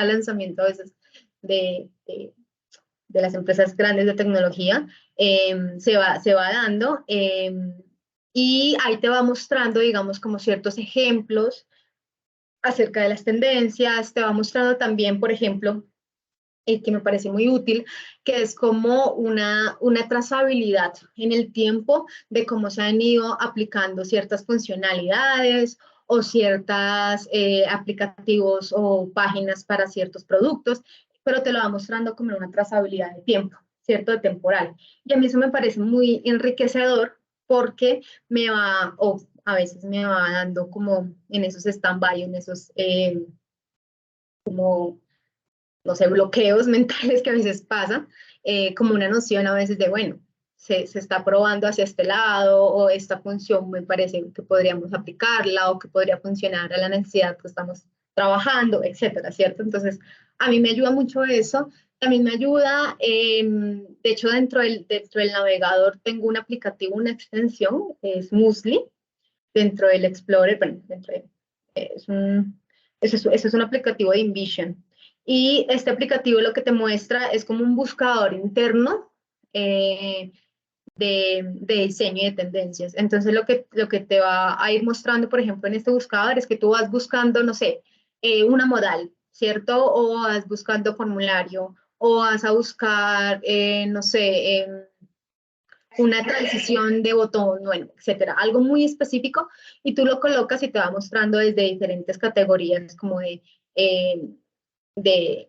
lanzamiento a veces de las empresas grandes de tecnología, se va dando y ahí te va mostrando, digamos, como ciertos ejemplos acerca de las tendencias, te va mostrando también, por ejemplo, que me parece muy útil, que es como una trazabilidad en el tiempo de cómo se han ido aplicando ciertas funcionalidades o ciertos aplicativos o páginas para ciertos productos, pero te lo va mostrando como una trazabilidad de tiempo, ¿cierto? De temporal. Y a mí eso me parece muy enriquecedor porque me va, o a veces me va dando como en esos stand-by, en esos como no sé, bloqueos mentales que a veces pasan, como una noción a veces de, bueno, se está probando hacia este lado o esta función me parece que podríamos aplicarla o que podría funcionar a la necesidad que estamos trabajando, etcétera, ¿cierto? Entonces, a mí me ayuda mucho eso. También me ayuda, de hecho, dentro del navegador tengo un aplicativo, una extensión, es Musli, dentro del Explorer, bueno, eso es un aplicativo de InVision. Y este aplicativo lo que te muestra es como un buscador interno de diseño y de tendencias. Entonces, lo que te va a ir mostrando, por ejemplo, en este buscador es que tú vas buscando, no sé, una modal, ¿cierto? O vas buscando formulario, o vas a buscar, no sé, una transición de botón, bueno, etcétera, algo muy específico, y tú lo colocas y te va mostrando desde diferentes categorías como de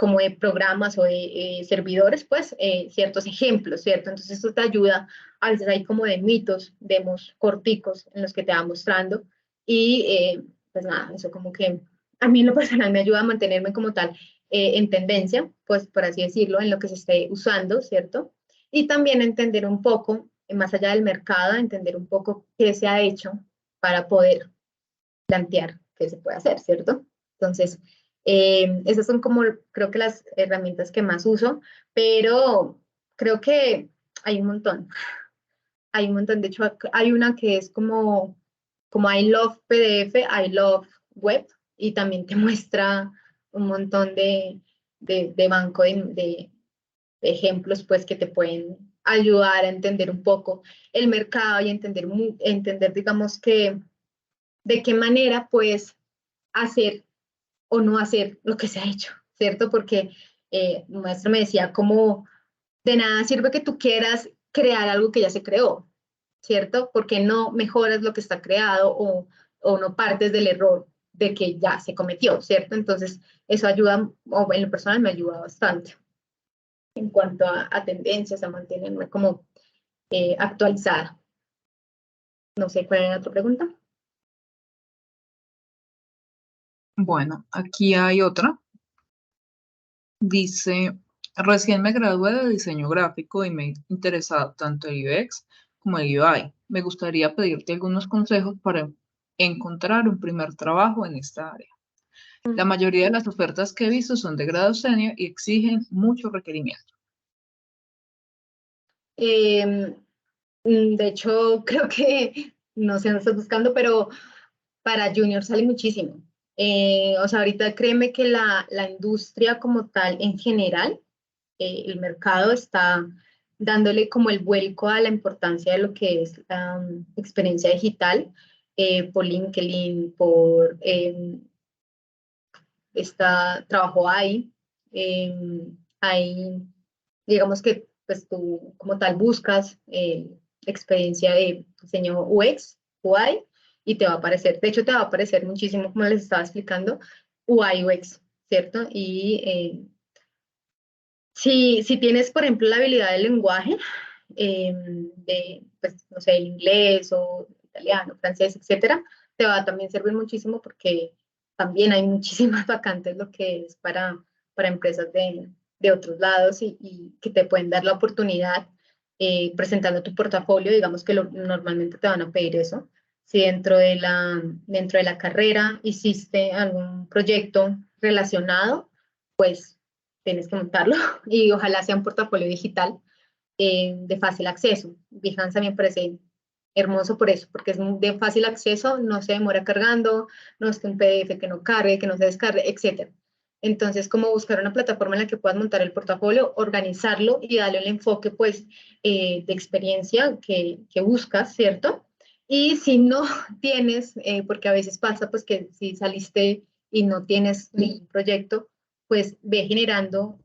como de programas o de servidores, pues, ciertos ejemplos, ¿cierto? Entonces esto te ayuda, a veces hay como de mitos, demos corticos en los que te va mostrando y pues nada, eso como que a mí en lo personal me ayuda a mantenerme como tal en tendencia, pues por así decirlo, en lo que se esté usando, ¿cierto? Y también entender un poco, más allá del mercado, entender un poco qué se ha hecho para poder plantear qué se puede hacer, ¿cierto? Entonces, esas son como creo que las herramientas que más uso, pero creo que hay un montón. Hay un montón, de hecho hay una que es como I love PDF, I love web, y también te muestra un montón de banco de ejemplos pues que te pueden ayudar a entender un poco el mercado y entender digamos que de qué manera puedes hacer o no hacer lo que se ha hecho, ¿cierto? Porque un maestro me decía como de nada sirve que tú quieras crear algo que ya se creó, ¿cierto? Porque no mejoras lo que está creado o no partes del error de que ya se cometió, ¿cierto? Entonces, eso ayuda, o en lo personal me ayuda bastante en cuanto a tendencias, a mantenerme como actualizada. No sé cuál era la otra pregunta. Bueno, aquí hay otra. Dice, recién me gradué de diseño gráfico y me he interesado tanto el UX como el UI. Me gustaría pedirte algunos consejos para encontrar un primer trabajo en esta área. La mayoría de las ofertas que he visto son de grado senior y exigen mucho requerimiento. De hecho, creo que, no sé, no estás buscando, pero para junior sale muchísimo. O sea, ahorita créeme que la industria como tal en general, el mercado está dándole como el vuelco a la importancia de lo que es la experiencia digital por LinkedIn, por trabajo ahí, digamos que pues tú como tal buscas experiencia de diseño UX, UI, y te va a aparecer, de hecho te va a aparecer muchísimo, como les estaba explicando, UI, UX, ¿cierto? Y si tienes, por ejemplo, la habilidad del lenguaje, de, pues, no sé, el inglés o italiano, francés, etcétera, te va a también servir muchísimo porque también hay muchísimas vacantes lo que es para empresas de otros lados y que te pueden dar la oportunidad presentando tu portafolio, digamos que normalmente te van a pedir eso. Si dentro de la carrera hiciste algún proyecto relacionado, pues tienes que montarlo y ojalá sea un portafolio digital de fácil acceso. Behance también parece hermoso por eso, porque es de fácil acceso, no se demora cargando, no es que un PDF que no cargue, que no se descargue, etc. Entonces, como buscar una plataforma en la que puedas montar el portafolio, organizarlo y darle el enfoque, pues, de experiencia que buscas, ¿cierto? Y si no tienes, porque a veces pasa, pues, que si saliste y no tienes ningún proyecto, pues ve generando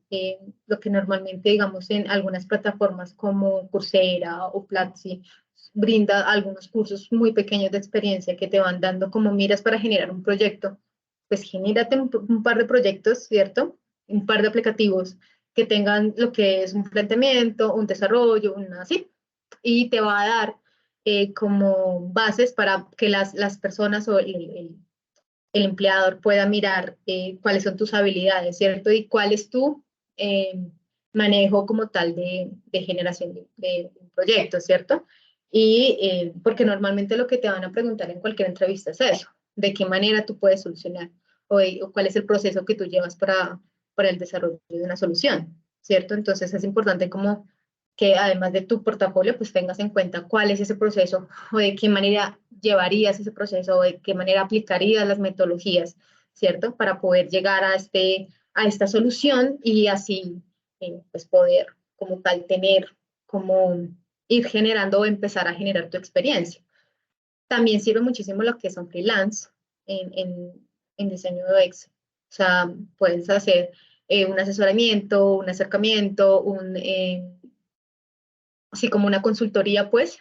lo que normalmente, digamos, en algunas plataformas como Coursera o Platzi, brinda algunos cursos muy pequeños de experiencia que te van dando como miras para generar un proyecto. Pues genérate un par de proyectos, ¿cierto? Un par de aplicativos que tengan lo que es un planteamiento, un desarrollo, así, y te va a dar como bases para que las personas o el empleador pueda mirar cuáles son tus habilidades, ¿cierto? Y cuál es tu manejo como tal de generación de un proyecto, ¿cierto? Y porque normalmente lo que te van a preguntar en cualquier entrevista es eso, de qué manera tú puedes solucionar o cuál es el proceso que tú llevas para el desarrollo de una solución, ¿cierto? Entonces es importante como que además de tu portafolio, pues tengas en cuenta cuál es ese proceso o de qué manera llevarías ese proceso o de qué manera aplicarías las metodologías, ¿cierto? Para poder llegar a esta solución y así pues poder como tal tener, como ir generando o empezar a generar tu experiencia. También sirve muchísimo lo que son freelance en diseño de UX. O sea, puedes hacer un asesoramiento, un acercamiento, así como una consultoría, pues,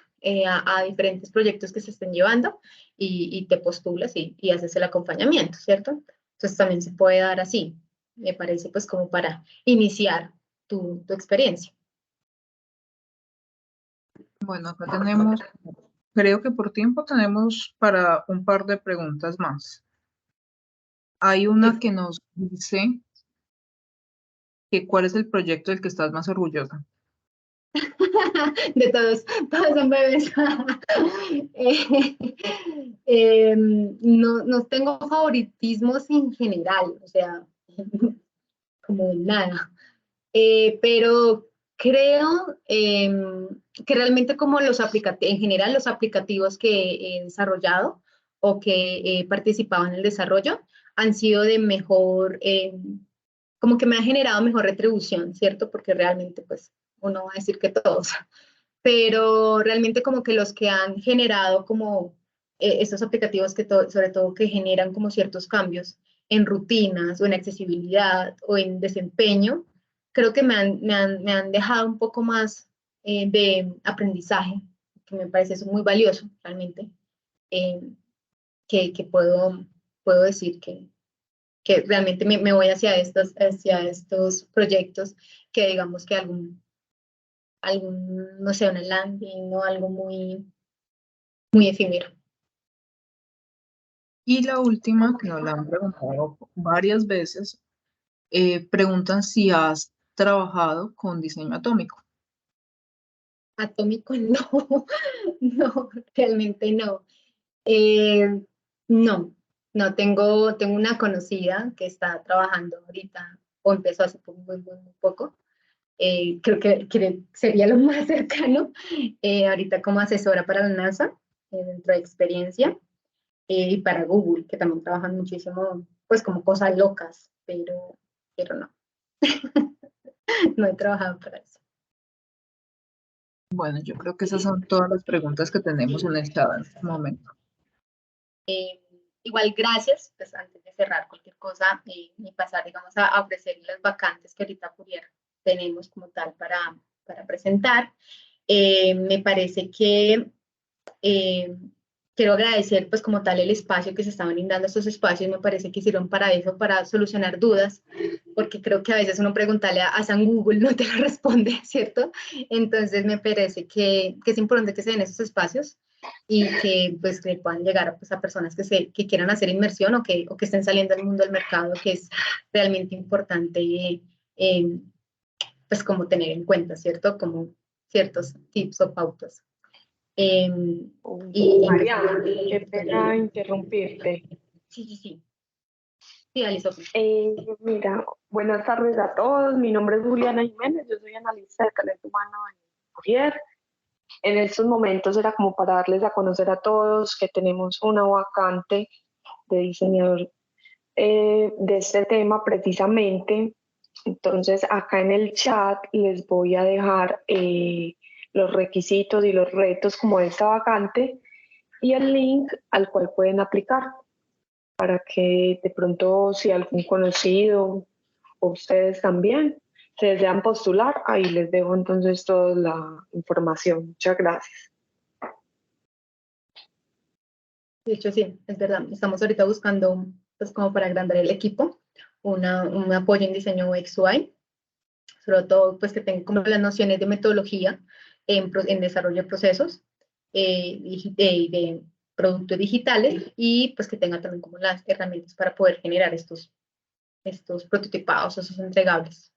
a diferentes proyectos que se estén llevando y te postulas y haces el acompañamiento, ¿cierto? Entonces también se puede dar así. me parece pues como para iniciar tu experiencia. Bueno, acá tenemos, creo que por tiempo tenemos para un par de preguntas más. Hay una que nos dice que ¿cuál es el proyecto del que estás más orgullosa? De todos son bebés. No tengo favoritismos en general, o sea, como nada. Pero creo que realmente como los aplicativos, en general los aplicativos que he desarrollado o que he participado en el desarrollo han sido de mejor, como que me ha generado mejor retribución, ¿cierto? Porque realmente pues uno va a decir que todos, pero realmente como que los que han generado como estos aplicativos que sobre todo que generan como ciertos cambios en rutinas o en accesibilidad o en desempeño, creo que me han dejado un poco más de aprendizaje, que me parece eso muy valioso realmente, eh, que puedo decir que realmente me voy hacia estos proyectos que digamos que no sé, una landing o algo muy efímero. Y la última, que nos la han preguntado varias veces, preguntan si has trabajado con diseño atómico. Atómico, no, no, realmente no. Eh, no, tengo una conocida que está trabajando ahorita, o empezó hace muy poco. Creo que sería lo más cercano, ahorita como asesora para la NASA, dentro de experiencia, y para Google, que también trabajan muchísimo, pues como cosas locas, pero no, no he trabajado para eso. Bueno, yo creo que esas son todas las preguntas que tenemos en el chat en este momento. Igual, gracias, pues antes de cerrar cualquier cosa y pasar, digamos, a ofrecer las vacantes que ahorita Fourier tenemos como tal para presentar. Me parece que quiero agradecer pues como tal el espacio que se estaban brindando, estos espacios me parece que hicieron para eso, para solucionar dudas, porque creo que a veces uno preguntarle a San Google no te lo responde, ¿cierto? Entonces me parece que es importante que se den esos espacios y que pues que puedan llegar pues, a personas que quieran hacer inmersión o que estén saliendo del mundo del mercado, que es realmente importante pues como tener en cuenta, ¿cierto? Como ciertos tips o pautas. Mariana, qué pena interrumpirte. Sí. Sí, Alison. Mira, buenas tardes a todos. Mi nombre es Juliana Jiménez, yo soy analista de talento humano en Fourier. En estos momentos era como para darles a conocer a todos que tenemos una vacante de diseñador de este tema precisamente. Entonces, acá en el chat les voy a dejar los requisitos y los retos como de esta vacante y el link al cual pueden aplicar para que de pronto si algún conocido o ustedes también se desean postular, ahí les dejo entonces toda la información. Muchas gracias. De hecho, sí, es verdad. Estamos ahorita buscando, pues como para agrandar el equipo, un apoyo en diseño UX UI, sobre todo pues que tenga como las nociones de metodología en desarrollo de procesos de productos digitales y pues que tenga también como las herramientas para poder generar estos prototipados, esos entregables.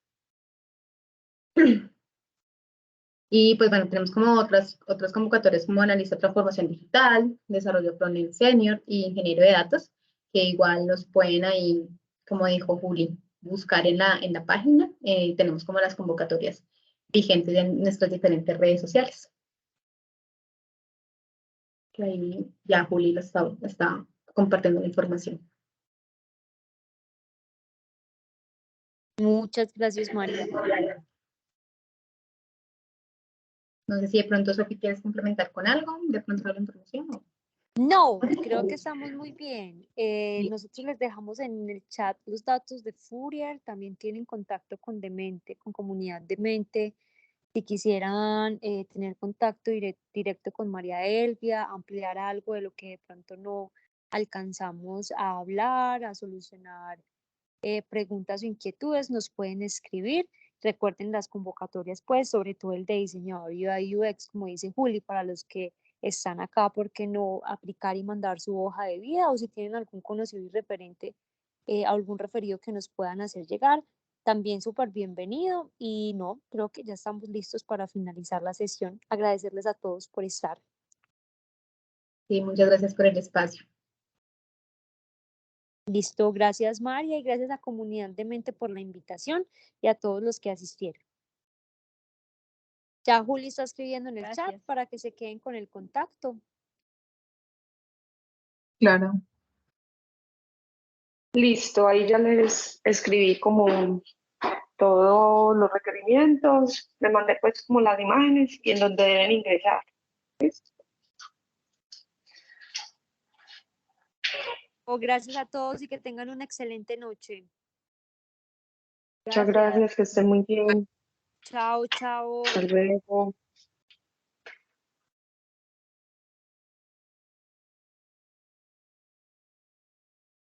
Y pues bueno, tenemos como otras convocatorias como analista de transformación digital, desarrollo frontend senior y ingeniero de datos, que igual los pueden ahí, como dijo Juli, buscar en la página. Tenemos como las convocatorias vigentes en nuestras diferentes redes sociales. Que ahí ya Juli está compartiendo la información. Muchas gracias, María. No sé si de pronto, Sofi, quieres complementar con algo, de pronto la información. No, creo que estamos muy bien. Nosotros les dejamos en el chat los datos de Fourier, también tienen contacto con Demente, con Comunidad Demente. Si quisieran tener contacto directo con María Elvia, ampliar algo de lo que de pronto no alcanzamos a hablar, a solucionar preguntas o inquietudes, nos pueden escribir. Recuerden las convocatorias, pues, sobre todo el de diseñador UI UX, como dice Juli, para los que están acá, ¿por qué no aplicar y mandar su hoja de vida? O si tienen algún conocido y referente, algún referido que nos puedan hacer llegar, también súper bienvenido. Y no, creo que ya estamos listos para finalizar la sesión. Agradecerles a todos por estar. Sí, muchas gracias por el espacio. Listo, gracias María y gracias a Comunidad de Mente por la invitación y a todos los que asistieron. Ya Juli está escribiendo en el chat para que se queden con el contacto. Claro. Listo, ahí ya les escribí como todos los requerimientos, les mandé pues como las imágenes y en donde deben ingresar. ¿Listo? Gracias a todos y que tengan una excelente noche. Muchas gracias, que estén muy bien. Chao, chao. Hasta luego.